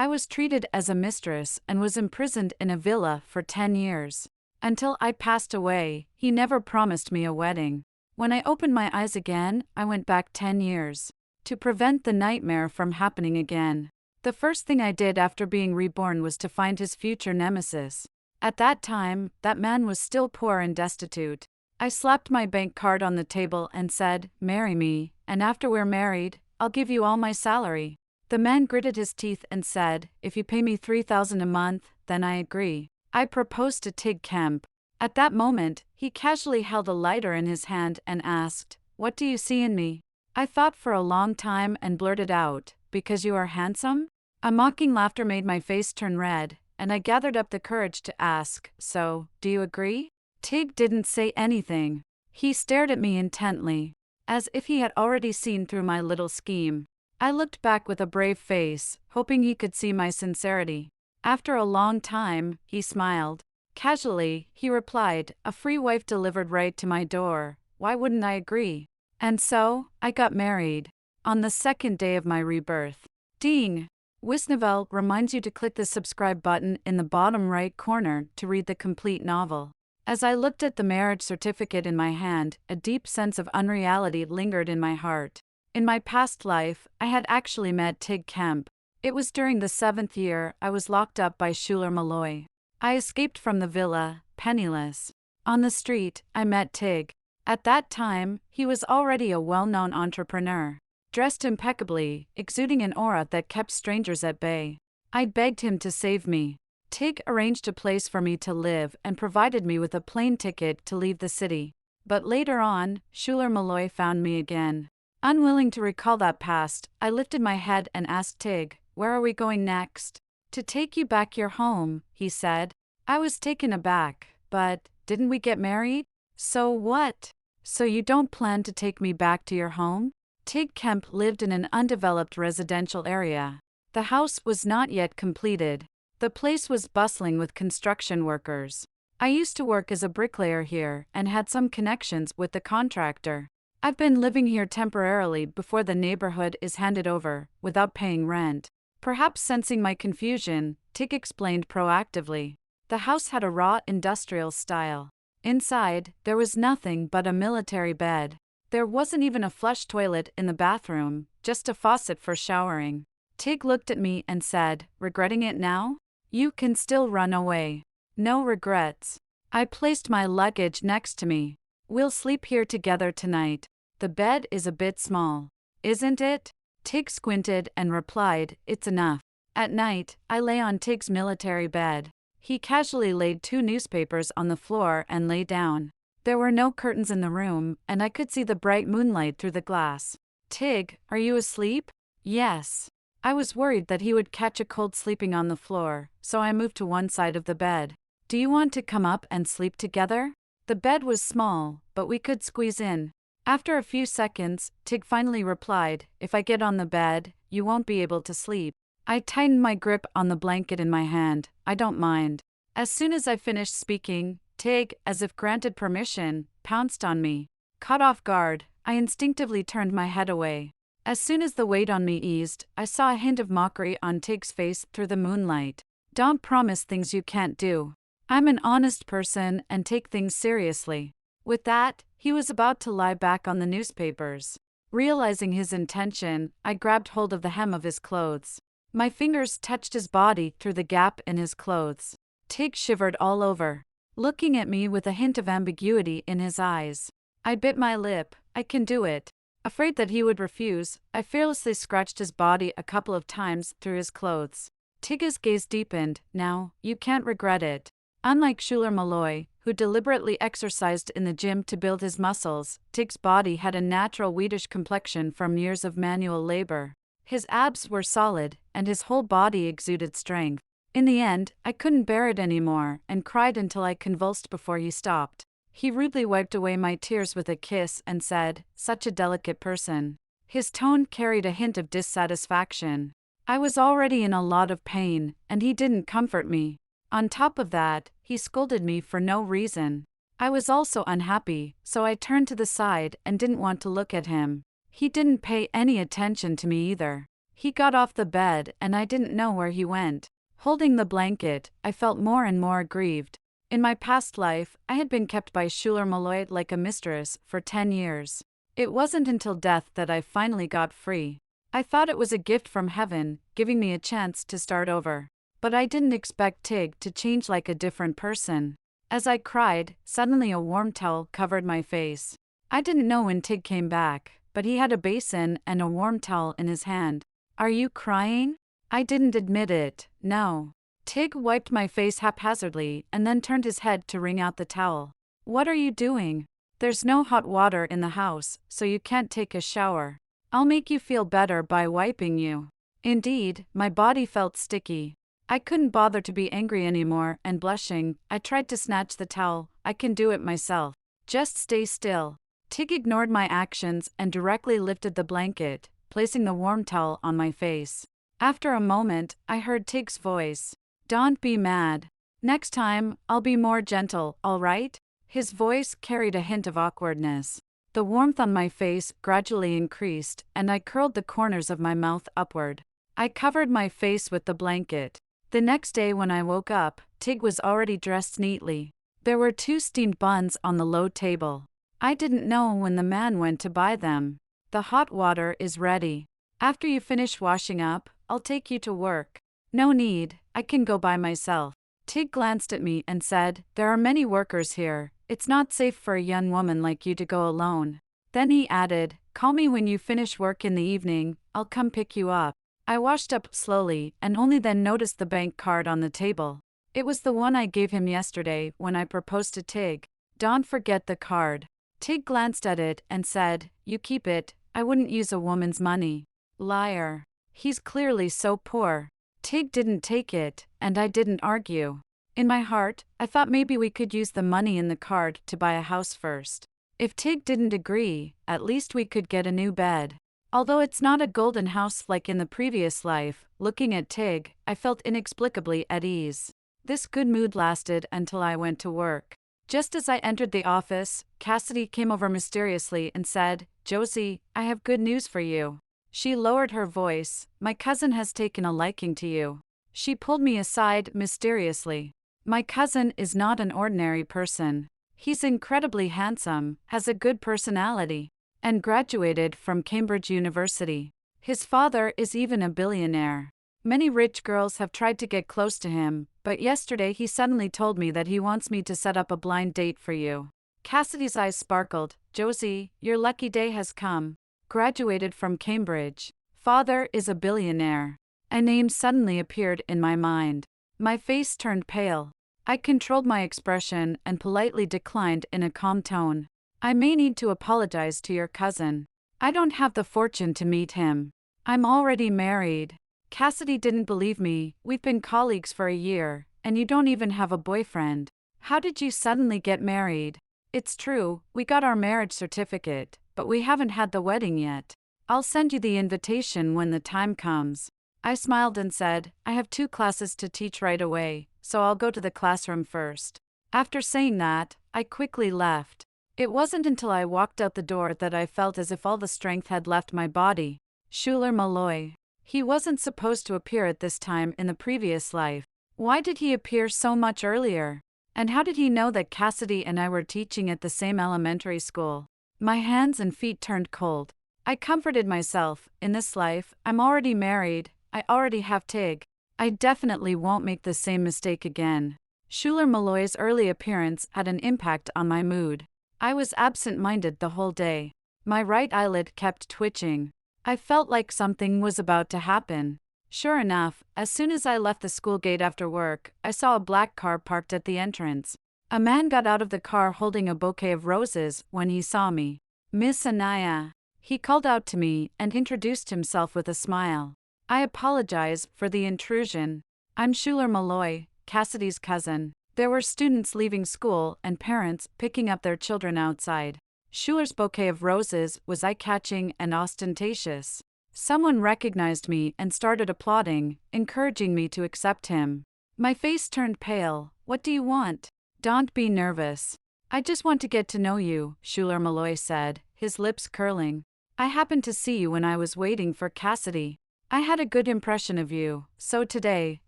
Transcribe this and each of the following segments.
I was treated as a mistress and was imprisoned in a villa for 10 years. Until I passed away, he never promised me a wedding. When I opened my eyes again, I went back 10 years. To prevent the nightmare from happening again, the first thing I did after being reborn was to find his future nemesis. At that time, that man was still poor and destitute. I slapped my bank card on the table and said, "Marry me, and after we're married, I'll give you all my salary." The man gritted his teeth and said, "If you pay me $3,000 a month, then I agree." I proposed to Tig Kemp. At that moment, he casually held a lighter in his hand and asked, "What do you see in me?" I thought for a long time and blurted out, "Because you are handsome?" A mocking laughter made my face turn red, and I gathered up the courage to ask, "So, do you agree?" Tig didn't say anything. He stared at me intently, as if he had already seen through my little scheme. I looked back with a brave face, hoping he could see my sincerity. After a long time, he smiled. Casually, he replied, "A free wife delivered right to my door. Why wouldn't I agree?" And so, I got married. On the second day of my rebirth. Ding! Wisnovel reminds you to click the subscribe button in the bottom right corner to read the complete novel. As I looked at the marriage certificate in my hand, a deep sense of unreality lingered in my heart. In my past life, I had actually met Tig Kemp. It was during the 7th year I was locked up by Schuler Malloy. I escaped from the villa, penniless. On the street, I met Tig. At that time, he was already a well-known entrepreneur. Dressed impeccably, exuding an aura that kept strangers at bay. I begged him to save me. Tig arranged a place for me to live and provided me with a plane ticket to leave the city. But later on, Schuler Malloy found me again. Unwilling to recall that past, I lifted my head and asked Tig, "Where are we going next?" "To take you back your home," he said. I was taken aback, but didn't we get married? So what? So you don't plan to take me back to your home? Tig Kemp lived in an undeveloped residential area. The house was not yet completed. The place was bustling with construction workers. I used to work as a bricklayer here and had some connections with the contractor. I've been living here temporarily before the neighborhood is handed over, without paying rent. Perhaps sensing my confusion, Tig explained proactively. The house had a raw industrial style. Inside, there was nothing but a military bed. There wasn't even a flush toilet in the bathroom, just a faucet for showering. Tig looked at me and said, "Regretting it now? You can still run away. No regrets." I placed my luggage next to me. "We'll sleep here together tonight. The bed is a bit small, isn't it?" Tig squinted and replied, "It's enough." At night, I lay on Tig's military bed. He casually laid 2 newspapers on the floor and lay down. There were no curtains in the room, and I could see the bright moonlight through the glass. "Tig, are you asleep?" "Yes." I was worried that he would catch a cold sleeping on the floor, so I moved to one side of the bed. "Do you want to come up and sleep together?" The bed was small, but we could squeeze in. After a few seconds, Tig finally replied, "If I get on the bed, you won't be able to sleep." I tightened my grip on the blanket in my hand. "I don't mind." As soon as I finished speaking, Tig, as if granted permission, pounced on me. Caught off guard, I instinctively turned my head away. As soon as the weight on me eased, I saw a hint of mockery on Tig's face through the moonlight. "Don't promise things you can't do. I'm an honest person and take things seriously." With that, he was about to lie back on the newspapers. Realizing his intention, I grabbed hold of the hem of his clothes. My fingers touched his body through the gap in his clothes. Tig shivered all over, looking at me with a hint of ambiguity in his eyes. I bit my lip. "I can do it." Afraid that he would refuse, I fearlessly scratched his body a couple of times through his clothes. Tig's gaze deepened. "Now, you can't regret it." Unlike Schuler Malloy, who deliberately exercised in the gym to build his muscles, Tig's body had a natural wheatish complexion from years of manual labor. His abs were solid, and his whole body exuded strength. In the end, I couldn't bear it anymore and cried until I convulsed before he stopped. He rudely wiped away my tears with a kiss and said, "Such a delicate person." His tone carried a hint of dissatisfaction. I was already in a lot of pain, and he didn't comfort me. On top of that, he scolded me for no reason. I was also unhappy, so I turned to the side and didn't want to look at him. He didn't pay any attention to me either. He got off the bed and I didn't know where he went. Holding the blanket, I felt more and more aggrieved. In my past life, I had been kept by Schuler Malloy like a mistress for 10 years. It wasn't until death that I finally got free. I thought it was a gift from heaven, giving me a chance to start over. But I didn't expect Tig to change like a different person. As I cried, suddenly a warm towel covered my face. I didn't know when Tig came back, but he had a basin and a warm towel in his hand. "Are you crying?" I didn't admit it, no. Tig wiped my face haphazardly and then turned his head to wring out the towel. "What are you doing? There's no hot water in the house, so you can't take a shower. I'll make you feel better by wiping you." Indeed, my body felt sticky. I couldn't bother to be angry anymore, and blushing, I tried to snatch the towel. "I can do it myself. Just stay still." Tig ignored my actions and directly lifted the blanket, placing the warm towel on my face. After a moment, I heard Tig's voice. "Don't be mad. Next time, I'll be more gentle, all right?" His voice carried a hint of awkwardness. The warmth on my face gradually increased, and I curled the corners of my mouth upward. I covered my face with the blanket. The next day when I woke up, Tig was already dressed neatly. There were 2 steamed buns on the low table. I didn't know when the man went to buy them. "The hot water is ready. After you finish washing up, I'll take you to work." "No need, I can go by myself." Tig glanced at me and said, "There are many workers here. It's not safe for a young woman like you to go alone." Then he added, "Call me when you finish work in the evening, I'll come pick you up." I washed up slowly and only then noticed the bank card on the table. It was the one I gave him yesterday when I proposed to Tig. "Don't forget the card." Tig glanced at it and said, "You keep it, I wouldn't use a woman's money." Liar. He's clearly so poor. Tig didn't take it, and I didn't argue. In my heart, I thought maybe we could use the money in the card to buy a house first. If Tig didn't agree, at least we could get a new bed. Although it's not a golden house like in the previous life, looking at Tig, I felt inexplicably at ease. This good mood lasted until I went to work. Just as I entered the office, Cassidy came over mysteriously and said, "Josie, I have good news for you." She lowered her voice. "My cousin has taken a liking to you." She pulled me aside mysteriously. "My cousin is not an ordinary person. He's incredibly handsome, has a good personality, and graduated from Cambridge University. His father is even a billionaire. Many rich girls have tried to get close to him, but yesterday he suddenly told me that he wants me to set up a blind date for you." Cassidy's eyes sparkled. "Josie, your lucky day has come. Graduated from Cambridge. Father is a billionaire." A name suddenly appeared in my mind. My face turned pale. I controlled my expression and politely declined in a calm tone. "I may need to apologize to your cousin. I don't have the fortune to meet him. I'm already married." Cassidy didn't believe me. "We've been colleagues for a year, and you don't even have a boyfriend. How did you suddenly get married?" "It's true, we got our marriage certificate, but we haven't had the wedding yet. I'll send you the invitation when the time comes." I smiled and said, "I have 2 classes to teach right away, so I'll go to the classroom first." After saying that, I quickly left. It wasn't until I walked out the door that I felt as if all the strength had left my body. Schuler Malloy. He wasn't supposed to appear at this time in the previous life. Why did he appear so much earlier? And how did he know that Cassidy and I were teaching at the same elementary school? My hands and feet turned cold. I comforted myself, in this life, I'm already married, I already have Tig. I definitely won't make the same mistake again. Schuler Malloy's early appearance had an impact on my mood. I was absent-minded the whole day. My right eyelid kept twitching. I felt like something was about to happen. Sure enough, as soon as I left the school gate after work, I saw a black car parked at the entrance. A man got out of the car holding a bouquet of roses when he saw me. "Miss Anaya." He called out to me and introduced himself with a smile. "I apologize for the intrusion. I'm Schuler Malloy, Cassidy's cousin." There were students leaving school and parents picking up their children outside. Schuler's bouquet of roses was eye-catching and ostentatious. Someone recognized me and started applauding, encouraging me to accept him. My face turned pale. "What do you want?" "Don't be nervous. I just want to get to know you," Schuler Malloy said, his lips curling. "I happened to see you when I was waiting for Cassidy. I had a good impression of you, so today,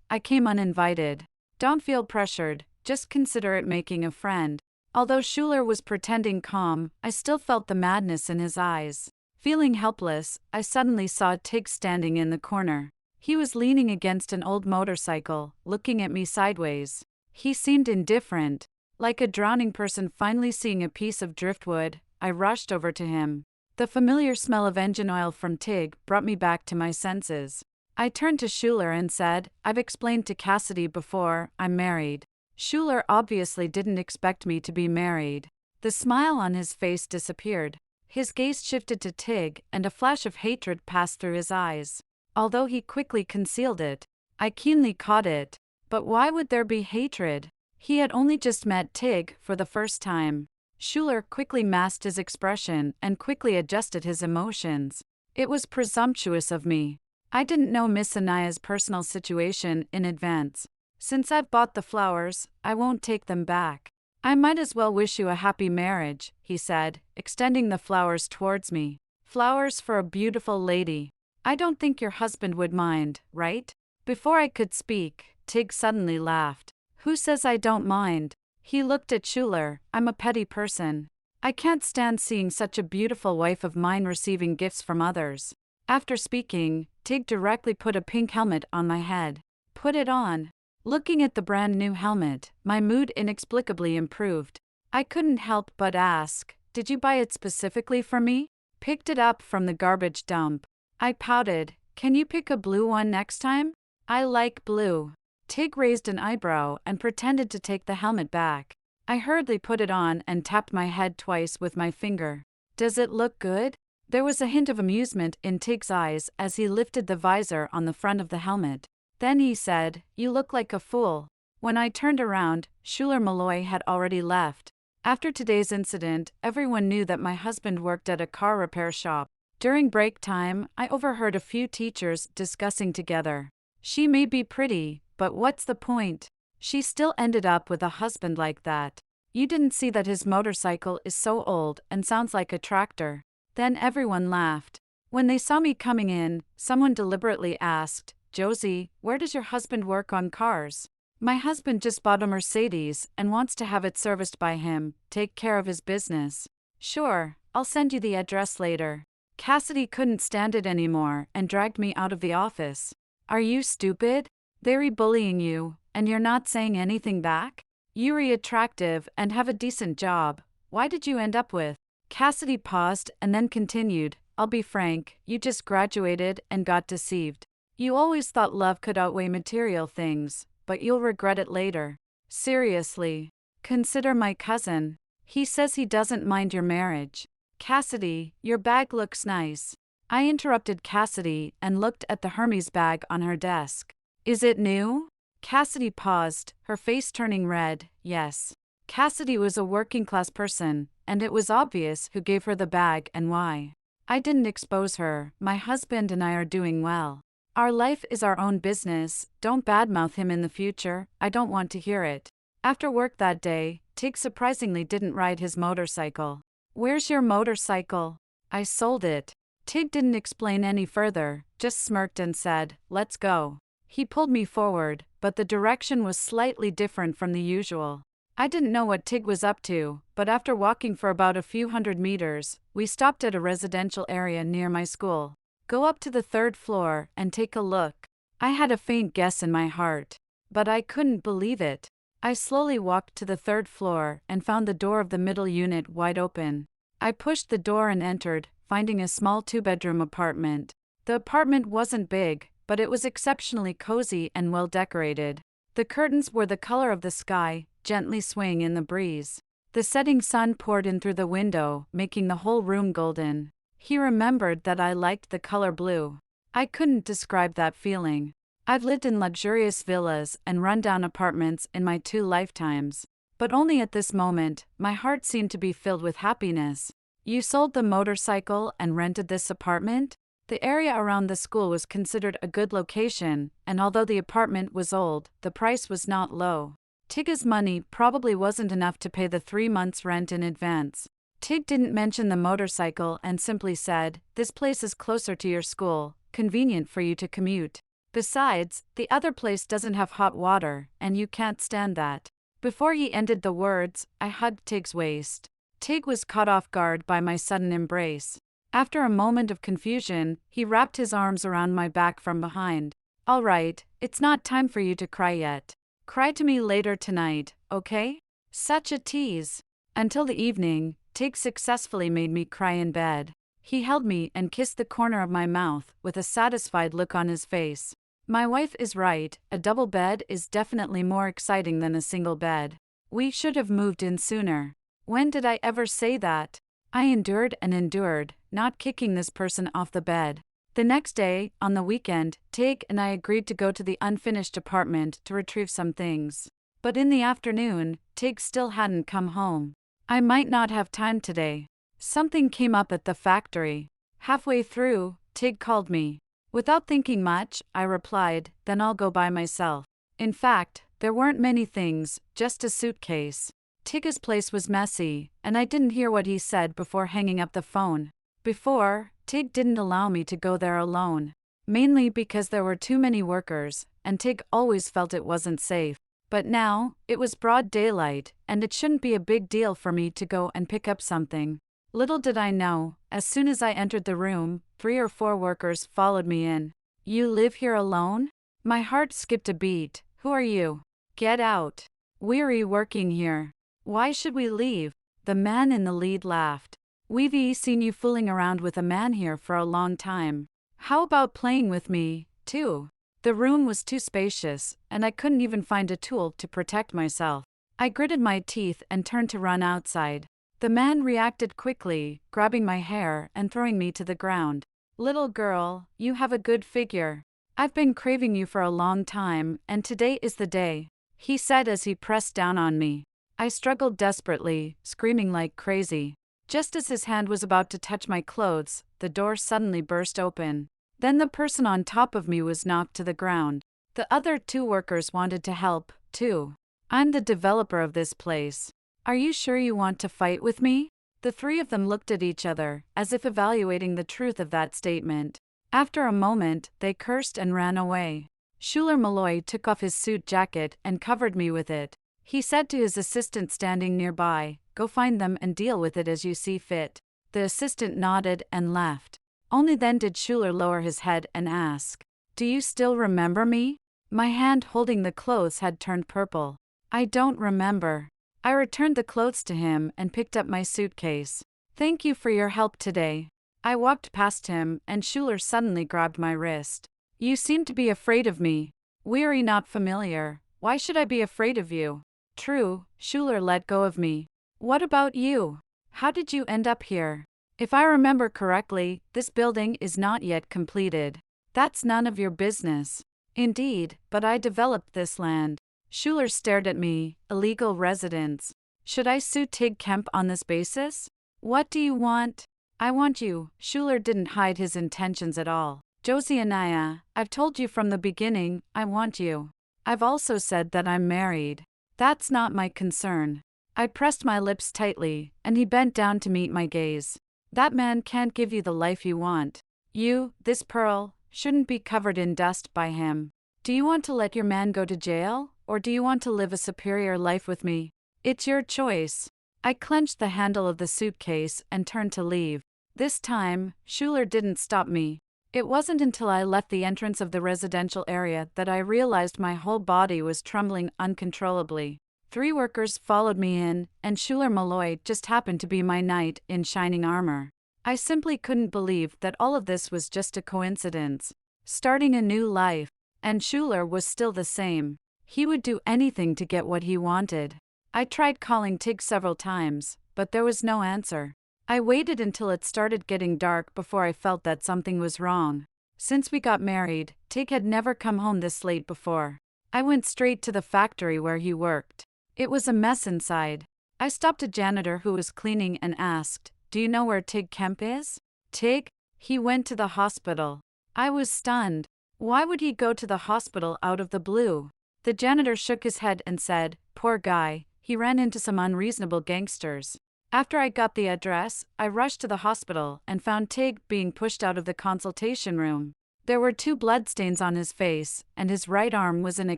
I came uninvited. Don't feel pressured, just consider it making a friend. Although Schuler was pretending calm, I still felt the madness in his eyes. Feeling helpless, I suddenly saw Tig standing in the corner. He was leaning against an old motorcycle, looking at me sideways. He seemed indifferent. Like a drowning person finally seeing a piece of driftwood, I rushed over to him. The familiar smell of engine oil from Tig brought me back to my senses. I turned to Schuler and said, "I've explained to Cassidy before, I'm married." Schuler obviously didn't expect me to be married. The smile on his face disappeared. His gaze shifted to Tig, and a flash of hatred passed through his eyes. Although he quickly concealed it, I keenly caught it. But why would there be hatred? He had only just met Tig for the first time. Schuler quickly masked his expression and quickly adjusted his emotions. It was presumptuous of me. I didn't know Miss Anaya's personal situation in advance. Since I've bought the flowers, I won't take them back. I might as well wish you a happy marriage, he said, extending the flowers towards me. Flowers for a beautiful lady. I don't think your husband would mind, right? Before I could speak, Tig suddenly laughed. Who says I don't mind? He looked at Schuler. I'm a petty person. I can't stand seeing such a beautiful wife of mine receiving gifts from others. After speaking, Tig directly put a pink helmet on my head. Put it on. Looking at the brand new helmet, my mood inexplicably improved. I couldn't help but ask, "Did you buy it specifically for me?" Picked it up from the garbage dump. I pouted, "Can you pick a blue one next time?" I like blue. Tig raised an eyebrow and pretended to take the helmet back. I hurriedly put it on and tapped my head twice with my finger. Does it look good? There was a hint of amusement in Tig's eyes as he lifted the visor on the front of the helmet. Then he said, "You look like a fool." When I turned around, Schuler Malloy had already left. After today's incident, everyone knew that my husband worked at a car repair shop. During break time, I overheard a few teachers discussing together. She may be pretty, but what's the point? She still ended up with a husband like that. You didn't see that his motorcycle is so old and sounds like a tractor. Then everyone laughed. When they saw me coming in, someone deliberately asked, "Josie, where does your husband work on cars?" "My husband just bought a Mercedes and wants to have it serviced by him, take care of his business." "Sure, I'll send you the address later." Cassidy couldn't stand it anymore and dragged me out of the office. "Are you stupid? They're bullying you, and you're not saying anything back? You're attractive and have a decent job. Why did you end up with?" Cassidy paused and then continued, "I'll be frank, you just graduated and got deceived. You always thought love could outweigh material things, but you'll regret it later. Seriously. Consider my cousin. He says he doesn't mind your marriage." "Cassidy, your bag looks nice." I interrupted Cassidy and looked at the Hermes bag on her desk. "Is it new?" Cassidy paused, her face turning red. "Yes." Cassidy was a working-class person, and it was obvious who gave her the bag and why. I didn't expose her. My husband and I are doing well. Our life is our own business. Don't badmouth him in the future. I don't want to hear it. After work that day, Tig surprisingly didn't ride his motorcycle. "Where's your motorcycle?" "I sold it." Tig didn't explain any further, just smirked and said, "Let's go." He pulled me forward, but the direction was slightly different from the usual. I didn't know what Tig was up to, but after walking for about a few hundred meters, we stopped at a residential area near my school. "Go up to the 3rd floor and take a look." I had a faint guess in my heart, but I couldn't believe it. I slowly walked to the 3rd floor and found the door of the middle unit wide open. I pushed the door and entered, finding a small 2-bedroom apartment. The apartment wasn't big, but it was exceptionally cozy and well decorated. The curtains were the color of the sky, gently swaying in the breeze. The setting sun poured in through the window, making the whole room golden. He remembered that I liked the color blue. I couldn't describe that feeling. I've lived in luxurious villas and run-down apartments in my 2 lifetimes. But only at this moment, my heart seemed to be filled with happiness. "You sold the motorcycle and rented this apartment?" The area around the school was considered a good location, and although the apartment was old, the price was not low. Tig's money probably wasn't enough to pay the 3 months' rent in advance. Tig didn't mention the motorcycle and simply said, "This place is closer to your school. convenient for you to commute. Besides, the other place doesn't have hot water, and you can't stand that. Before he ended the words, I hugged Tig's waist. Tig was caught off guard by my sudden embrace. After a moment of confusion, he wrapped his arms around my back from behind. All right, it's not time for you to cry yet. Cry to me later tonight, okay? Such a tease. Until the evening, Tig successfully made me cry in bed. He held me and kissed the corner of my mouth, with a satisfied look on his face. My wife is right, a double bed is definitely more exciting than a single bed. We should have moved in sooner. When did I ever say that? I endured and endured, not kicking this person off the bed. The next day, on the weekend, Tig and I agreed to go to the unfinished apartment to retrieve some things. But in the afternoon, Tig still hadn't come home. I might not have time today. Something came up at the factory. Halfway through, Tig called me. Without thinking much, I replied, then I'll go by myself. In fact, there weren't many things, just a suitcase. Tig's place was messy, and I didn't hear what he said before hanging up the phone. Before, Tig didn't allow me to go there alone. Mainly because there were too many workers, and Tig always felt it wasn't safe. But now, it was broad daylight, and it shouldn't be a big deal for me to go and pick up something. Little did I know, as soon as I entered the room, 3 or 4 workers followed me in. You live here alone? My heart skipped a beat. Who are you? Get out. We're working here. Why should we leave? The man in the lead laughed. We've seen you fooling around with a man here for a long time. How about playing with me, too? The room was too spacious, and I couldn't even find a tool to protect myself. I gritted my teeth and turned to run outside. The man reacted quickly, grabbing my hair and throwing me to the ground. Little girl, you have a good figure. I've been craving you for a long time, and today is the day, he said as he pressed down on me. I struggled desperately, screaming like crazy. Just as his hand was about to touch my clothes, the door suddenly burst open. Then the person on top of me was knocked to the ground. The other 2 workers wanted to help, too. I'm the developer of this place. Are you sure you want to fight with me? The 3 of them looked at each other, as if evaluating the truth of that statement. After a moment, they cursed and ran away. Schuler Malloy took off his suit jacket and covered me with it. He said to his assistant standing nearby, "Go find them and deal with it as you see fit." The assistant nodded and left. Only then did Schuler lower his head and ask, "Do you still remember me?" My hand holding the clothes had turned purple. "I don't remember." I returned the clothes to him and picked up my suitcase. "Thank you for your help today." I walked past him, and Schuler suddenly grabbed my wrist. "You seem to be afraid of me. We're not familiar. Why should I be afraid of you?" "True." Schuler let go of me. "What about you? How did you end up here? If I remember correctly, this building is not yet completed." "That's none of your business." "Indeed, but I developed this land." Schuler stared at me. "Illegal residents. Should I sue Tig Kemp on this basis?" "What do you want?" "I want you." Schuler didn't hide his intentions at all. "Josiah, I've told you from the beginning, I want you. I've also said that I'm married." "That's not my concern." I pressed my lips tightly, and he bent down to meet my gaze. "That man can't give you the life you want. You, this pearl, shouldn't be covered in dust by him. Do you want to let your man go to jail, or do you want to live a superior life with me? It's your choice." I clenched the handle of the suitcase and turned to leave. This time, Schuler didn't stop me. It wasn't until I left the entrance of the residential area that I realized my whole body was trembling uncontrollably. 3 workers followed me in, and Schuler Malloy just happened to be my knight in shining armor. I simply couldn't believe that all of this was just a coincidence. Starting a new life. And Schuler was still the same. He would do anything to get what he wanted. I tried calling Tig several times, but there was no answer. I waited until it started getting dark before I felt that something was wrong. Since we got married, Tig had never come home this late before. I went straight to the factory where he worked. It was a mess inside. I stopped a janitor who was cleaning and asked, "Do you know where Tig Kemp is?" "Tig? He went to the hospital." I was stunned. Why would he go to the hospital out of the blue? The janitor shook his head and said, "Poor guy, he ran into some unreasonable gangsters." After I got the address, I rushed to the hospital and found Tig being pushed out of the consultation room. There were 2 bloodstains on his face, and his right arm was in a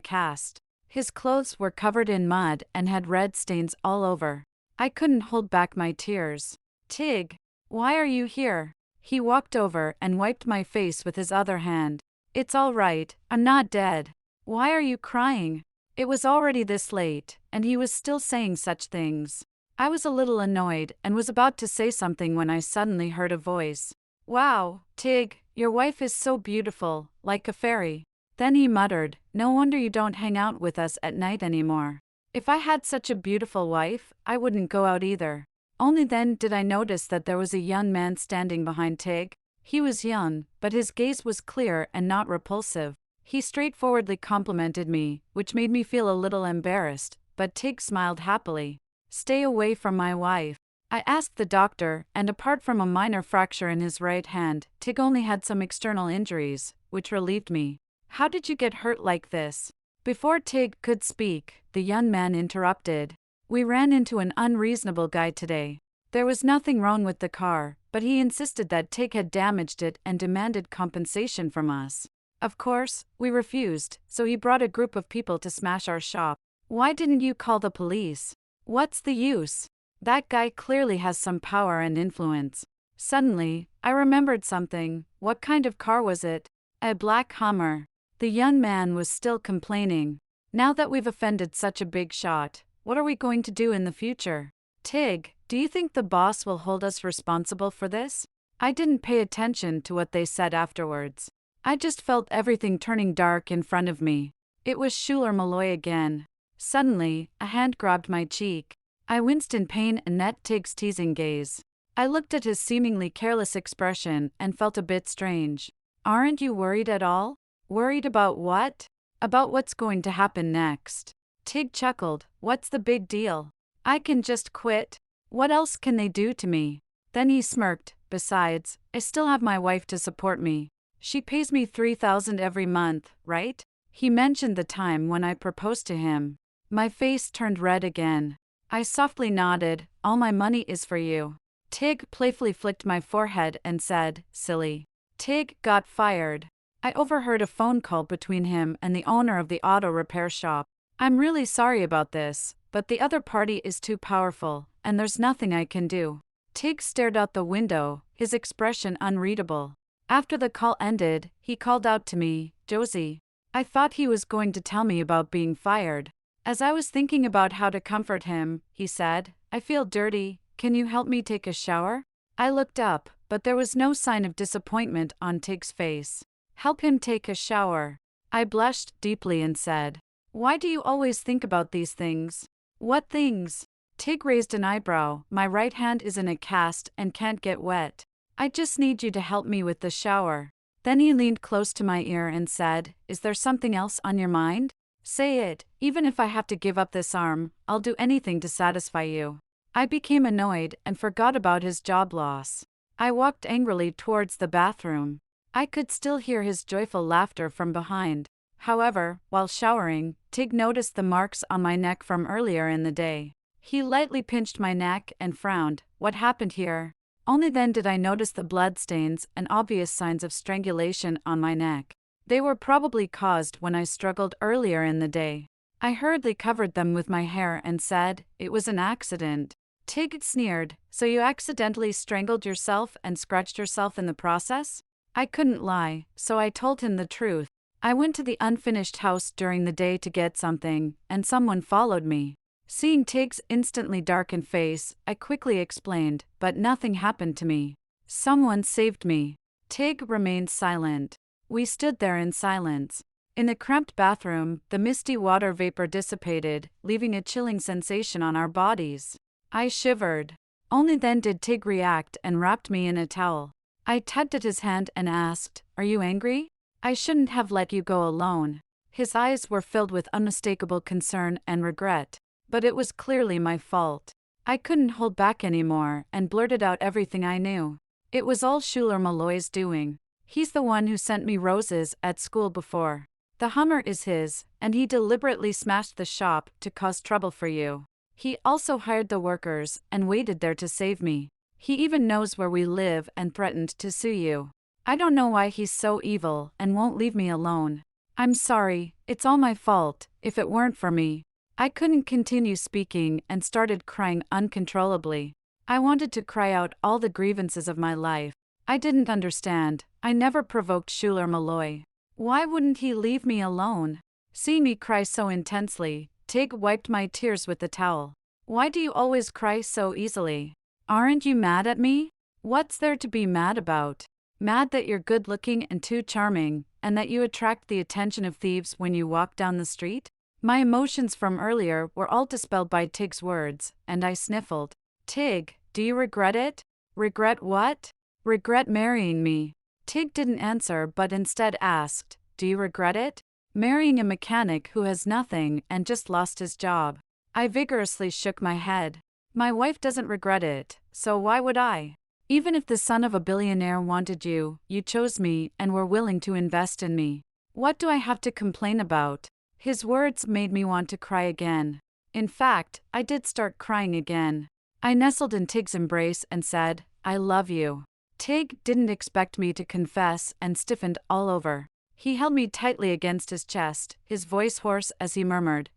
cast. His clothes were covered in mud and had red stains all over. I couldn't hold back my tears. "Tig, why are you here?" He walked over and wiped my face with his other hand. "It's all right, I'm not dead. Why are you crying?" It was already this late, and he was still saying such things. I was a little annoyed and was about to say something when I suddenly heard a voice. "Wow, Tig, your wife is so beautiful, like a fairy." Then he muttered, "No wonder you don't hang out with us at night anymore." If I had such a beautiful wife, I wouldn't go out either. Only then did I notice that there was a young man standing behind Tig. He was young, but his gaze was clear and not repulsive. He straightforwardly complimented me, which made me feel a little embarrassed, but Tig smiled happily. "Stay away from my wife." I asked the doctor, and apart from a minor fracture in his right hand, Tig only had some external injuries, which relieved me. "How did you get hurt like this?" Before Tig could speak, the young man interrupted. "We ran into an unreasonable guy today. There was nothing wrong with the car, but he insisted that Tig had damaged it and demanded compensation from us. Of course, we refused, so he brought a group of people to smash our shop." "Why didn't you call the police?" "What's the use? That guy clearly has some power and influence." Suddenly, I remembered something. What kind of car was it? "A black Hummer." The young man was still complaining. "Now that we've offended such a big shot, what are we going to do in the future? Tig, do you think the boss will hold us responsible for this?" I didn't pay attention to what they said afterwards. I just felt everything turning dark in front of me. It was Schuler Malloy again. Suddenly, a hand grabbed my cheek. I winced in pain and met Tig's teasing gaze. I looked at his seemingly careless expression and felt a bit strange. "Aren't you worried at all?" "Worried about what?" "About what's going to happen next." Tig chuckled. "What's the big deal? I can just quit. What else can they do to me?" Then he smirked. "Besides, I still have my wife to support me. She pays me $3,000 every month, right?" He mentioned the time when I proposed to him. My face turned red again. I softly nodded. "All my money is for you." Tig playfully flicked my forehead and said, "Silly." Tig got fired. I overheard a phone call between him and the owner of the auto repair shop. "I'm really sorry about this, but the other party is too powerful, and there's nothing I can do." Tig stared out the window, his expression unreadable. After the call ended, he called out to me, "Josie." I thought he was going to tell me about being fired. As I was thinking about how to comfort him, he said, "I feel dirty, can you help me take a shower?" I looked up, but there was no sign of disappointment on Tig's face. "Help him take a shower." I blushed deeply and said, "Why do you always think about these things?" "What things?" Tig raised an eyebrow. "My right hand is in a cast and can't get wet. I just need you to help me with the shower." Then he leaned close to my ear and said, "Is there something else on your mind? Say it, even if I have to give up this arm, I'll do anything to satisfy you." I became annoyed and forgot about his job loss. I walked angrily towards the bathroom. I could still hear his joyful laughter from behind. However, while showering, Tig noticed the marks on my neck from earlier in the day. He lightly pinched my neck and frowned. "What happened here?" Only then did I notice the bloodstains and obvious signs of strangulation on my neck. They were probably caused when I struggled earlier in the day. I hurriedly covered them with my hair and said, "It was an accident." Tig sneered, "So you accidentally strangled yourself and scratched yourself in the process?" I couldn't lie, so I told him the truth. I went to the unfinished house during the day to get something, and someone followed me. Seeing Tig's instantly darkened face, I quickly explained, but nothing happened to me. "Someone saved me." Tig remained silent. We stood there in silence. In the cramped bathroom, the misty water vapor dissipated, leaving a chilling sensation on our bodies. I shivered. Only then did Tig react and wrapped me in a towel. I tugged at his hand and asked, "Are you angry? I shouldn't have let you go alone." His eyes were filled with unmistakable concern and regret. But it was clearly my fault. I couldn't hold back anymore and blurted out everything I knew. It was all Schuler Malloy's doing. He's the one who sent me roses at school before. The Hummer is his, and he deliberately smashed the shop to cause trouble for you. He also hired the workers and waited there to save me. He even knows where we live and threatened to sue you. I don't know why he's so evil and won't leave me alone. I'm sorry, it's all my fault. If it weren't for me, I couldn't continue speaking and started crying uncontrollably. I wanted to cry out all the grievances of my life. I didn't understand. I never provoked Schuler Malloy. Why wouldn't he leave me alone? Seeing me cry so intensely, Tig wiped my tears with the towel. Why do you always cry so easily? Aren't you mad at me? What's there to be mad about? Mad that you're good-looking and too charming, and that you attract the attention of thieves when you walk down the street? My emotions from earlier were all dispelled by Tig's words, and I sniffled. Tig, do you regret it? Regret what? Regret marrying me. Tig didn't answer but instead asked, do you regret it? Marrying a mechanic who has nothing and just lost his job. I vigorously shook my head. My wife doesn't regret it, so why would I? Even if the son of a billionaire wanted you, you chose me and were willing to invest in me. What do I have to complain about? His words made me want to cry again. In fact, I did start crying again. I nestled in Tig's embrace and said, I love you. Tig didn't expect me to confess and stiffened all over. He held me tightly against his chest, his voice hoarse as he murmured,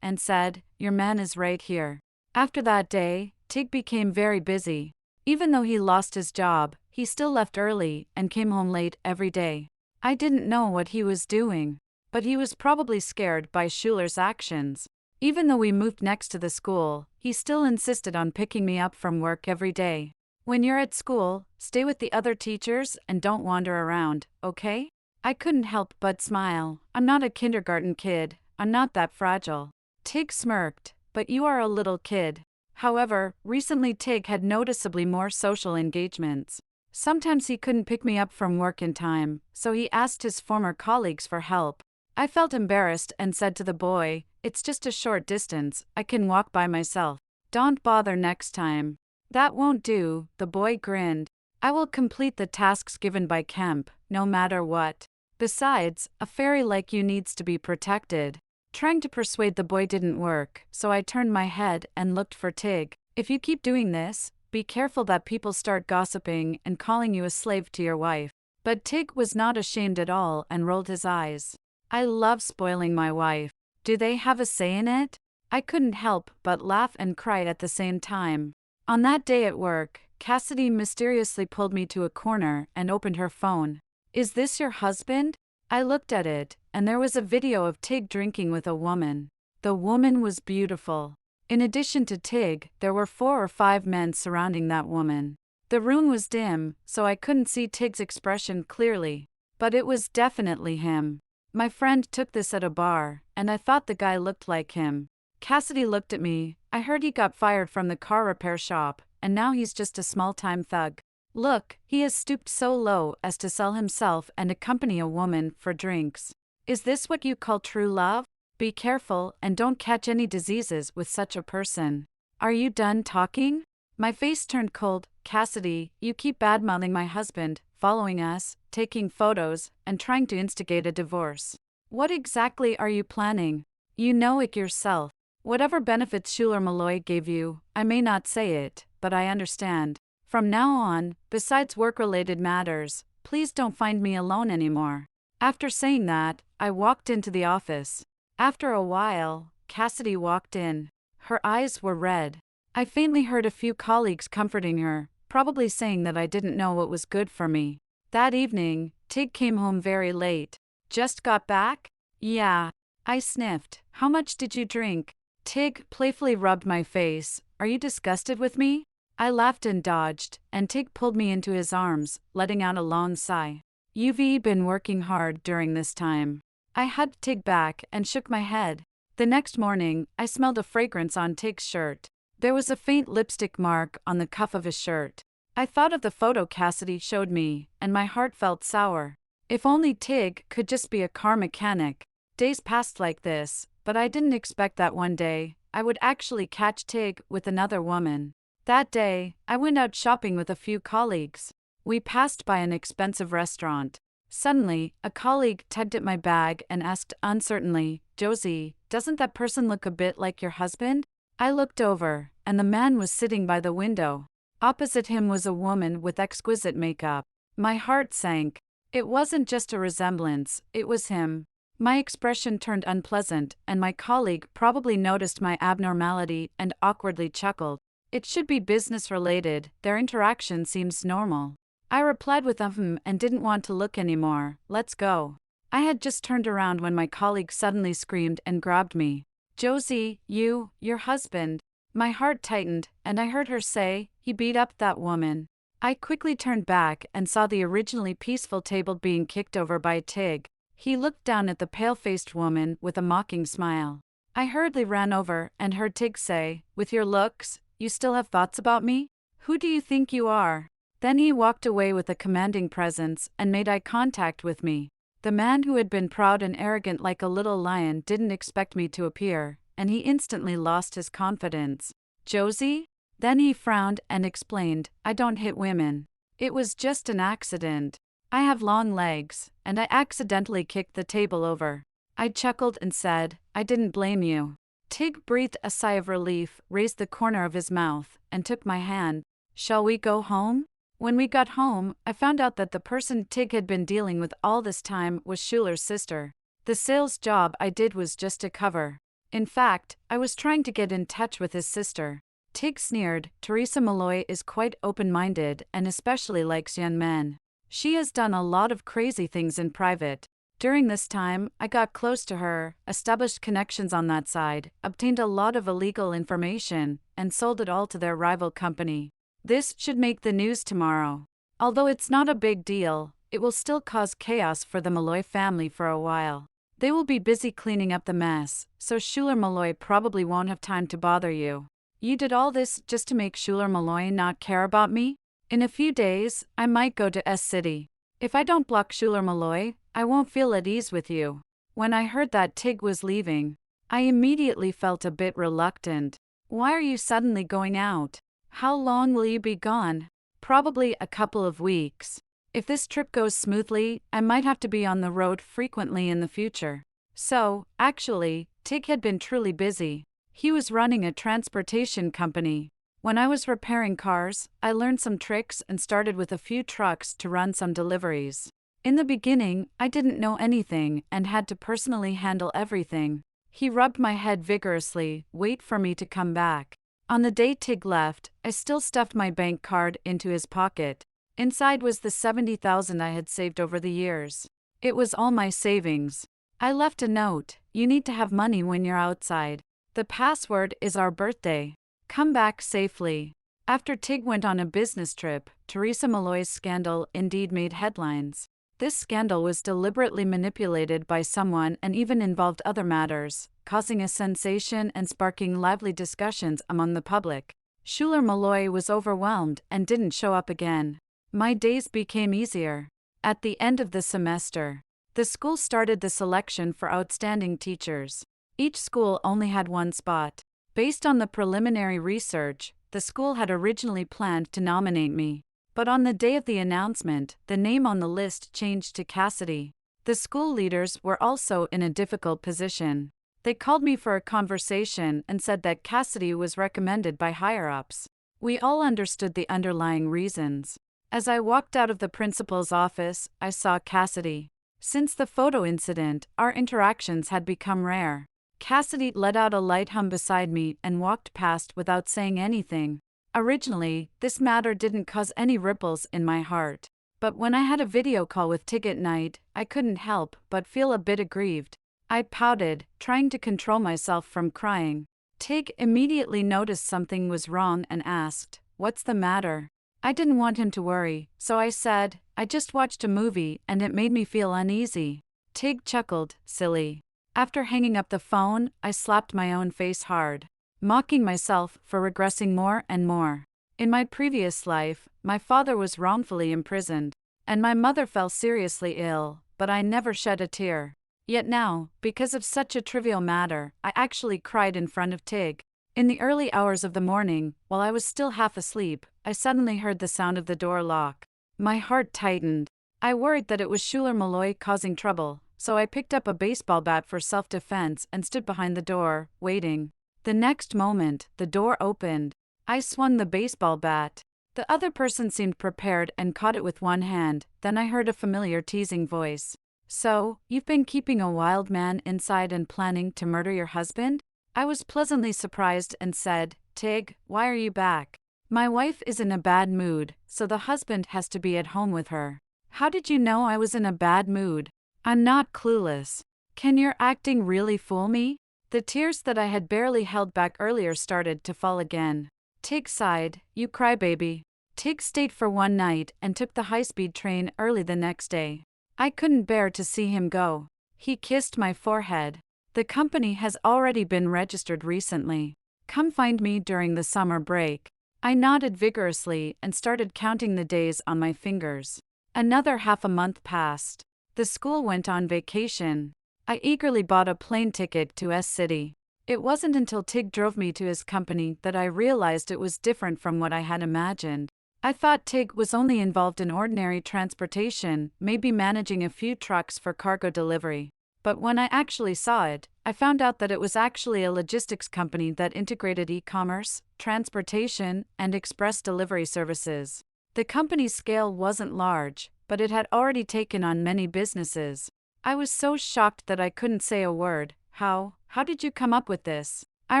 and said, your man is right here. After that day, Tig became very busy. Even though he lost his job, he still left early and came home late every day. I didn't know what he was doing, but he was probably scared by Schuler's actions. Even though we moved next to the school, he still insisted on picking me up from work every day. When you're at school, stay with the other teachers and don't wander around, okay? I couldn't help but smile. I'm not a kindergarten kid. I'm not that fragile. Tig smirked, but you are a little kid. However, recently Tig had noticeably more social engagements. Sometimes he couldn't pick me up from work in time, so he asked his former colleagues for help. I felt embarrassed and said to the boy, it's just a short distance, I can walk by myself. Don't bother next time. That won't do, the boy grinned. I will complete the tasks given by Kemp, no matter what. Besides, a fairy like you needs to be protected. Trying to persuade the boy didn't work, so I turned my head and looked for Tig. If you keep doing this, be careful that people start gossiping and calling you a slave to your wife. But Tig was not ashamed at all and rolled his eyes. I love spoiling my wife. Do they have a say in it? I couldn't help but laugh and cry at the same time. On that day at work, Cassidy mysteriously pulled me to a corner and opened her phone. Is this your husband? I looked at it, and there was a video of Tig drinking with a woman. The woman was beautiful. In addition to Tig, there were 4 or 5 men surrounding that woman. The room was dim, so I couldn't see Tig's expression clearly. But it was definitely him. My friend took this at a bar, and I thought the guy looked like him. Cassidy looked at me. I heard he got fired from the car repair shop, and now he's just a small-time thug. Look, he has stooped so low as to sell himself and accompany a woman for drinks. Is this what you call true love? Be careful and don't catch any diseases with such a person. Are you done talking? My face turned cold. Cassidy, you keep badmouthing my husband, following us, taking photos, and trying to instigate a divorce. What exactly are you planning? You know it yourself. Whatever benefits Schuler Malloy gave you, I may not say it, but I understand. From now on, besides work-related matters, please don't find me alone anymore. After saying that, I walked into the office. After a while, Cassidy walked in. Her eyes were red. I faintly heard a few colleagues comforting her, probably saying that I didn't know what was good for me. That evening, Tig came home very late. Just got back? Yeah. I sniffed. How much did you drink? Tig playfully rubbed my face. Are you disgusted with me? I laughed and dodged, and Tig pulled me into his arms, letting out a long sigh. You've been working hard during this time. I hugged Tig back and shook my head. The next morning, I smelled a fragrance on Tig's shirt. There was a faint lipstick mark on the cuff of his shirt. I thought of the photo Cassidy showed me, and my heart felt sour. If only Tig could just be a car mechanic. Days passed like this, but I didn't expect that one day I would actually catch Tig with another woman. That day, I went out shopping with a few colleagues. We passed by an expensive restaurant. Suddenly, a colleague tugged at my bag and asked uncertainly, Josie, doesn't that person look a bit like your husband? I looked over, and the man was sitting by the window. Opposite him was a woman with exquisite makeup. My heart sank. It wasn't just a resemblance, it was him. My expression turned unpleasant, and my colleague probably noticed my abnormality and awkwardly chuckled. It should be business related, their interaction seems normal. I replied with and didn't want to look anymore. Let's go. I had just turned around when my colleague suddenly screamed and grabbed me. Josie, your husband. My heart tightened, and I heard her say, he beat up that woman. I quickly turned back and saw the originally peaceful table being kicked over by Tig. He looked down at the pale-faced woman with a mocking smile. I hurriedly ran over and heard Tig say, with your looks, you still have thoughts about me? Who do you think you are? Then he walked away with a commanding presence and made eye contact with me. The man who had been proud and arrogant like a little lion didn't expect me to appear, and he instantly lost his confidence. Josie? Then he frowned and explained, I don't hit women. It was just an accident. I have long legs, and I accidentally kicked the table over. I chuckled and said, I didn't blame you. Tig breathed a sigh of relief, raised the corner of his mouth, and took my hand. Shall we go home? When we got home, I found out that the person Tig had been dealing with all this time was Schuler's sister. The sales job I did was just a cover. In fact, I was trying to get in touch with his sister. Tig sneered, Teresa Malloy is quite open-minded and especially likes young men. She has done a lot of crazy things in private. During this time, I got close to her, established connections on that side, obtained a lot of illegal information, and sold it all to their rival company. This should make the news tomorrow. Although it's not a big deal, it will still cause chaos for the Malloy family for a while. They will be busy cleaning up the mess, so Schuler Malloy probably won't have time to bother you. You did all this just to make Schuler Malloy not care about me? In a few days, I might go to S-City. If I don't block Schuler Malloy, I won't feel at ease with you. When I heard that Tig was leaving, I immediately felt a bit reluctant. Why are you suddenly going out? How long will you be gone? Probably a couple of weeks. If this trip goes smoothly, I might have to be on the road frequently in the future. So, actually, Tig had been truly busy. He was running a transportation company. When I was repairing cars, I learned some tricks and started with a few trucks to run some deliveries. In the beginning, I didn't know anything and had to personally handle everything. He rubbed my head vigorously, wait for me to come back. On the day Tig left, I still stuffed my bank card into his pocket. Inside was the $70,000 I had saved over the years. It was all my savings. I left a note, you need to have money when you're outside. The password is our birthday. Come back safely. After Tig went on a business trip, Teresa Malloy's scandal indeed made headlines. This scandal was deliberately manipulated by someone and even involved other matters, causing a sensation and sparking lively discussions among the public. Schuler Malloy was overwhelmed and didn't show up again. My days became easier. At the end of the semester, the school started the selection for outstanding teachers. Each school only had one spot. Based on the preliminary research, the school had originally planned to nominate me. But on the day of the announcement, the name on the list changed to Cassidy. The school leaders were also in a difficult position. They called me for a conversation and said that Cassidy was recommended by higher-ups. We all understood the underlying reasons. As I walked out of the principal's office, I saw Cassidy. Since the photo incident, our interactions had become rare. Cassidy let out a light hum beside me and walked past without saying anything. Originally, this matter didn't cause any ripples in my heart. But when I had a video call with Tig at night, I couldn't help but feel a bit aggrieved. I pouted, trying to control myself from crying. Tig immediately noticed something was wrong and asked, "What's the matter?" I didn't want him to worry, so I said, "I just watched a movie and it made me feel uneasy." Tig chuckled, "Silly." After hanging up the phone, I slapped my own face hard, mocking myself for regressing more and more. In my previous life, my father was wrongfully imprisoned, and my mother fell seriously ill, but I never shed a tear. Yet now, because of such a trivial matter, I actually cried in front of Tig. In the early hours of the morning, while I was still half asleep, I suddenly heard the sound of the door lock. My heart tightened. I worried that it was Schuler Malloy causing trouble, so I picked up a baseball bat for self-defense and stood behind the door, waiting. The next moment, the door opened. I swung the baseball bat. The other person seemed prepared and caught it with one hand, then I heard a familiar teasing voice. So, you've been keeping a wild man inside and planning to murder your husband? I was pleasantly surprised and said, Tig, why are you back? My wife is in a bad mood, so the husband has to be at home with her. How did you know I was in a bad mood? I'm not clueless. Can your acting really fool me? The tears that I had barely held back earlier started to fall again. Tig sighed, you crybaby. Tig stayed for one night and took the high-speed train early the next day. I couldn't bear to see him go. He kissed my forehead. The company has already been registered recently. Come find me during the summer break. I nodded vigorously and started counting the days on my fingers. Another half a month passed. The school went on vacation. I eagerly bought a plane ticket to S-City. It wasn't until Tig drove me to his company that I realized it was different from what I had imagined. I thought Tig was only involved in ordinary transportation, maybe managing a few trucks for cargo delivery. But when I actually saw it, I found out that it was actually a logistics company that integrated e-commerce, transportation, and express delivery services. The company's scale wasn't large, but it had already taken on many businesses. I was so shocked that I couldn't say a word. How did you come up with this? I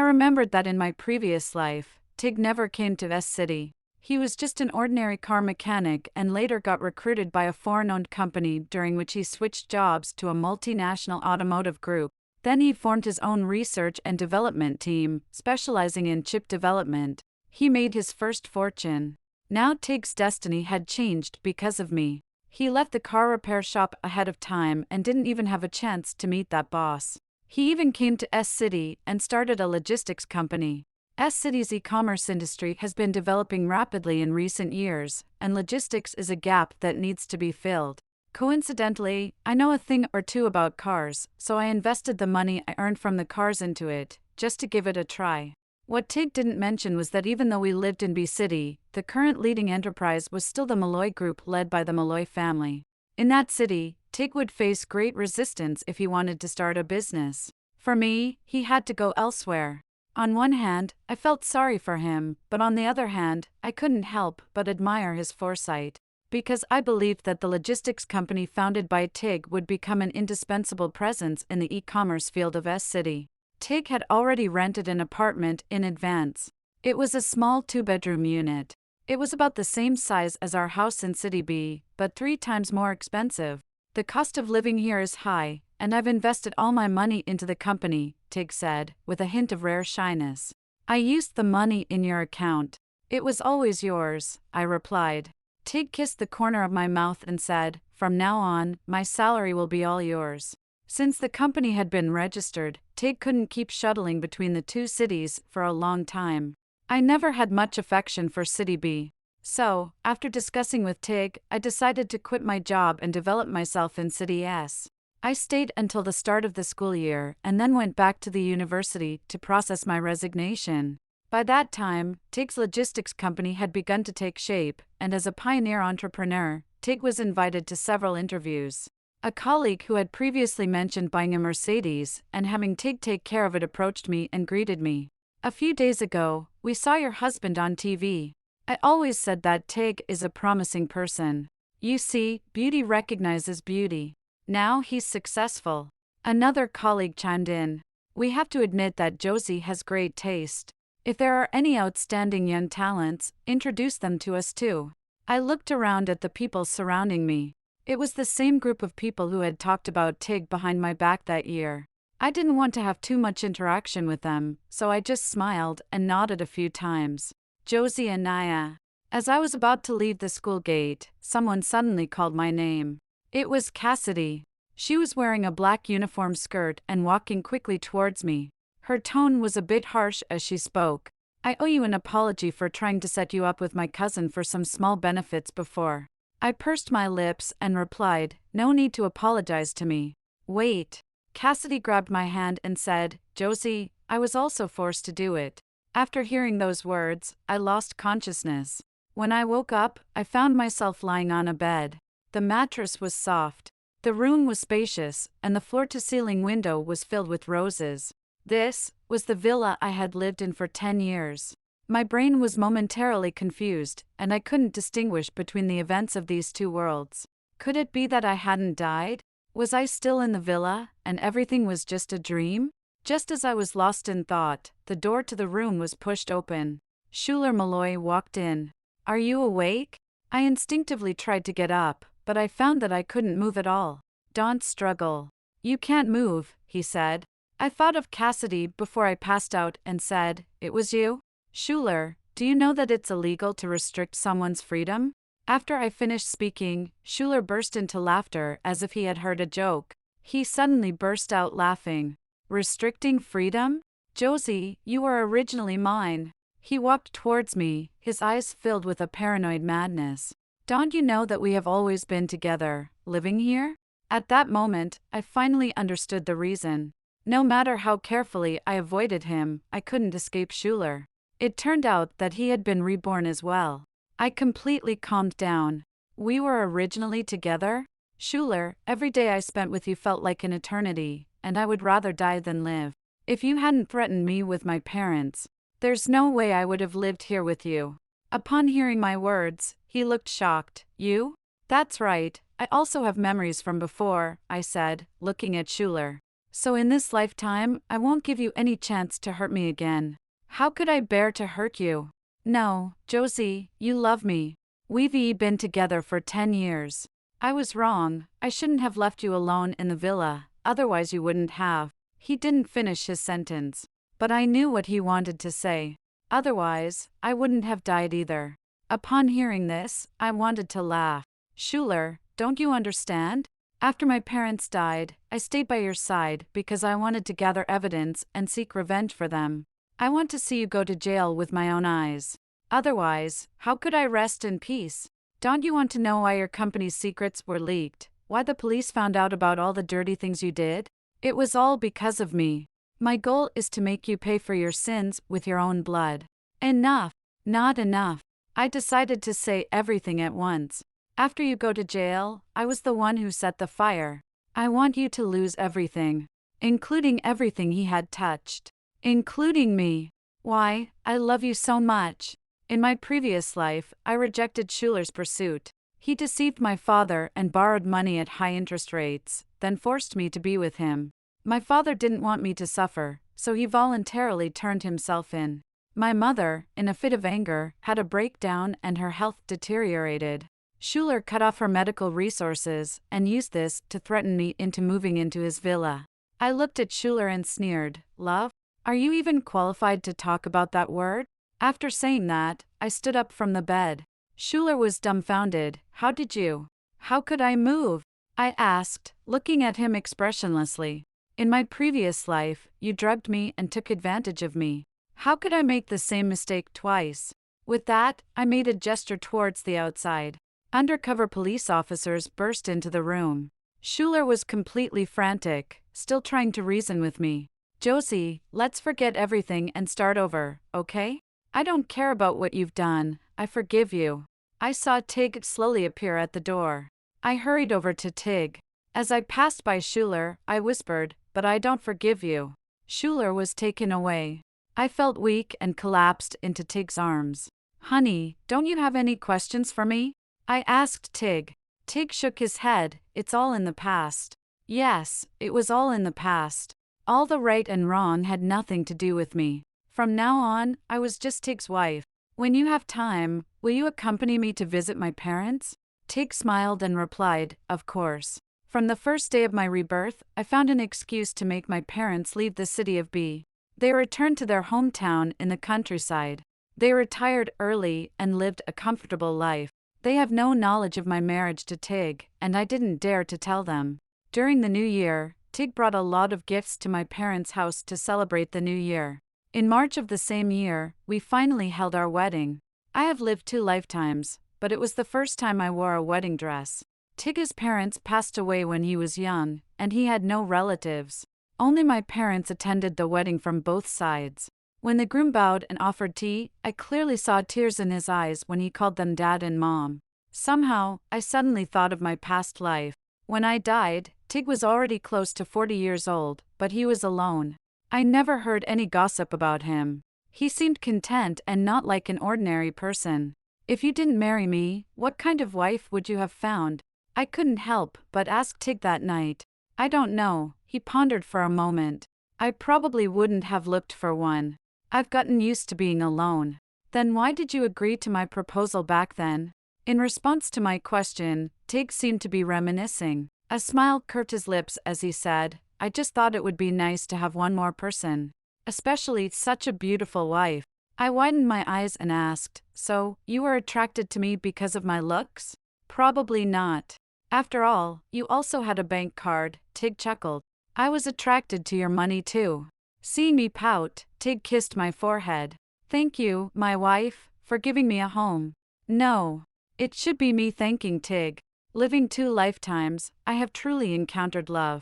remembered that in my previous life, Tig never came to S-City. He was just an ordinary car mechanic and later got recruited by a foreign-owned company during which he switched jobs to a multinational automotive group. Then he formed his own research and development team, specializing in chip development. He made his first fortune. Now Tig's destiny had changed because of me. He left the car repair shop ahead of time and didn't even have a chance to meet that boss. He even came to S-City and started a logistics company. S-City's e-commerce industry has been developing rapidly in recent years, and logistics is a gap that needs to be filled. Coincidentally, I know a thing or two about cars, so I invested the money I earned from the cars into it, just to give it a try. What Tig didn't mention was that even though we lived in B-City, the current leading enterprise was still the Malloy Group led by the Malloy family. In that city, Tig would face great resistance if he wanted to start a business. For me, he had to go elsewhere. On one hand, I felt sorry for him, but on the other hand, I couldn't help but admire his foresight. Because I believed that the logistics company founded by Tig would become an indispensable presence in the e-commerce field of S-City. Tig had already rented an apartment in advance. It was a small 2-bedroom unit. It was about the same size as our house in City B, but 3 times more expensive. The cost of living here is high, and I've invested all my money into the company, Tig said, with a hint of rare shyness. I used the money in your account. It was always yours, I replied. Tig kissed the corner of my mouth and said, from now on, my salary will be all yours. Since the company had been registered, Tig couldn't keep shuttling between the 2 cities for a long time. I never had much affection for City B. So, after discussing with Tig, I decided to quit my job and develop myself in City S. I stayed until the start of the school year and then went back to the university to process my resignation. By that time, Tig's logistics company had begun to take shape, and as a pioneer entrepreneur, Tig was invited to several interviews. A colleague who had previously mentioned buying a Mercedes and having Tig take care of it approached me and greeted me. A few days ago, we saw your husband on TV. I always said that Tig is a promising person. You see, beauty recognizes beauty. Now he's successful. Another colleague chimed in. We have to admit that Josie has great taste. If there are any outstanding young talents, introduce them to us too. I looked around at the people surrounding me. It was the same group of people who had talked about Tig behind my back that year. I didn't want to have too much interaction with them, so I just smiled and nodded a few times. Josie and Naya. As I was about to leave the school gate, someone suddenly called my name. It was Cassidy. She was wearing a black uniform skirt and walking quickly towards me. Her tone was a bit harsh as she spoke. I owe you an apology for trying to set you up with my cousin for some small benefits before. I pursed my lips and replied, no need to apologize to me. Wait. Cassidy grabbed my hand and said, Josie, I was also forced to do it. After hearing those words, I lost consciousness. When I woke up, I found myself lying on a bed. The mattress was soft. The room was spacious, and the floor-to-ceiling window was filled with roses. This was the villa I had lived in for 10 years. My brain was momentarily confused, and I couldn't distinguish between the events of these two worlds. Could it be that I hadn't died? Was I still in the villa, and everything was just a dream? Just as I was lost in thought, the door to the room was pushed open. Schuler Malloy walked in. "Are you awake?" I instinctively tried to get up, but I found that I couldn't move at all. "Don't struggle. You can't move," he said. I thought of Cassidy before I passed out and said, "It was you?" "Schuler, do you know that it's illegal to restrict someone's freedom?" After I finished speaking, Schuler burst into laughter as if he had heard a joke. He suddenly burst out laughing. "Restricting freedom? Josie, you were originally mine." He walked towards me, his eyes filled with a paranoid madness. "Don't you know that we have always been together, living here?" At that moment, I finally understood the reason. No matter how carefully I avoided him, I couldn't escape Schuler. It turned out that he had been reborn as well. I completely calmed down. "We were originally together? Schuler, every day I spent with you felt like an eternity, and I would rather die than live. If you hadn't threatened me with my parents, there's no way I would have lived here with you." Upon hearing my words, he looked shocked. "You?" "That's right, I also have memories from before," I said, looking at Schuler. "So in this lifetime, I won't give you any chance to hurt me again." "How could I bear to hurt you?" "No, Josie, you love me. We've been together for 10 years. I was wrong, I shouldn't have left you alone in the villa, otherwise you wouldn't have." He didn't finish his sentence. But I knew what he wanted to say. "Otherwise, I wouldn't have died either." Upon hearing this, I wanted to laugh. "Schuler, don't you understand? After my parents died, I stayed by your side because I wanted to gather evidence and seek revenge for them. I want to see you go to jail with my own eyes. Otherwise, how could I rest in peace? Don't you want to know why your company's secrets were leaked? Why the police found out about all the dirty things you did? It was all because of me. My goal is to make you pay for your sins with your own blood." "Enough. Not enough." I decided to say everything at once. "After you go to jail, I was the one who set the fire. I want you to lose everything, including everything he had touched. Including me. Why, I love you so much." In my previous life, I rejected Schuler's pursuit. He deceived my father and borrowed money at high interest rates, then forced me to be with him. My father didn't want me to suffer, so he voluntarily turned himself in. My mother, in a fit of anger, had a breakdown and her health deteriorated. Schuler cut off her medical resources and used this to threaten me into moving into his villa. I looked at Schuler and sneered, "Love? Are you even qualified to talk about that word?" After saying that, I stood up from the bed. Schuler was dumbfounded. "How did you? How could I move?" I asked, looking at him expressionlessly. "In my previous life, you drugged me and took advantage of me. How could I make the same mistake twice?" With that, I made a gesture towards the outside. Undercover police officers burst into the room. Schuler was completely frantic, still trying to reason with me. "Josie, let's forget everything and start over, okay? I don't care about what you've done, I forgive you." I saw Tig slowly appear at the door. I hurried over to Tig. As I passed by Schuler, I whispered, "But I don't forgive you." Schuler was taken away. I felt weak and collapsed into Tig's arms. "Honey, don't you have any questions for me?" I asked Tig. Tig shook his head. "It's all in the past." Yes, it was all in the past. All the right and wrong had nothing to do with me. From now on, I was just Tig's wife. "When you have time, will you accompany me to visit my parents?" Tig smiled and replied, "Of course." From the first day of my rebirth, I found an excuse to make my parents leave the city of B. They returned to their hometown in the countryside. They retired early and lived a comfortable life. They have no knowledge of my marriage to Tig, and I didn't dare to tell them. During the new year, Tig brought a lot of gifts to my parents' house to celebrate the new year. In March of the same year, we finally held our wedding. I have lived 2 lifetimes, but it was the first time I wore a wedding dress. Tig's parents passed away when he was young, and he had no relatives. Only my parents attended the wedding from both sides. When the groom bowed and offered tea, I clearly saw tears in his eyes when he called them Dad and Mom. Somehow, I suddenly thought of my past life. When I died, Tig was already close to 40 years old, but he was alone. I never heard any gossip about him. He seemed content and not like an ordinary person. If you didn't marry me, what kind of wife would you have found? I couldn't help but ask Tig that night. I don't know, he pondered for a moment. I probably wouldn't have looked for one. I've gotten used to being alone. Then why did you agree to my proposal back then? In response to my question, Tig seemed to be reminiscing. A smile curved his lips as he said, I just thought it would be nice to have one more person. Especially such a beautiful wife. I widened my eyes and asked, so, you were attracted to me because of my looks? Probably not. After all, you also had a bank card, Tig chuckled. I was attracted to your money too. Seeing me pout, Tig kissed my forehead. Thank you, my wife, for giving me a home. No. It should be me thanking Tig. Living 2 lifetimes, I have truly encountered love.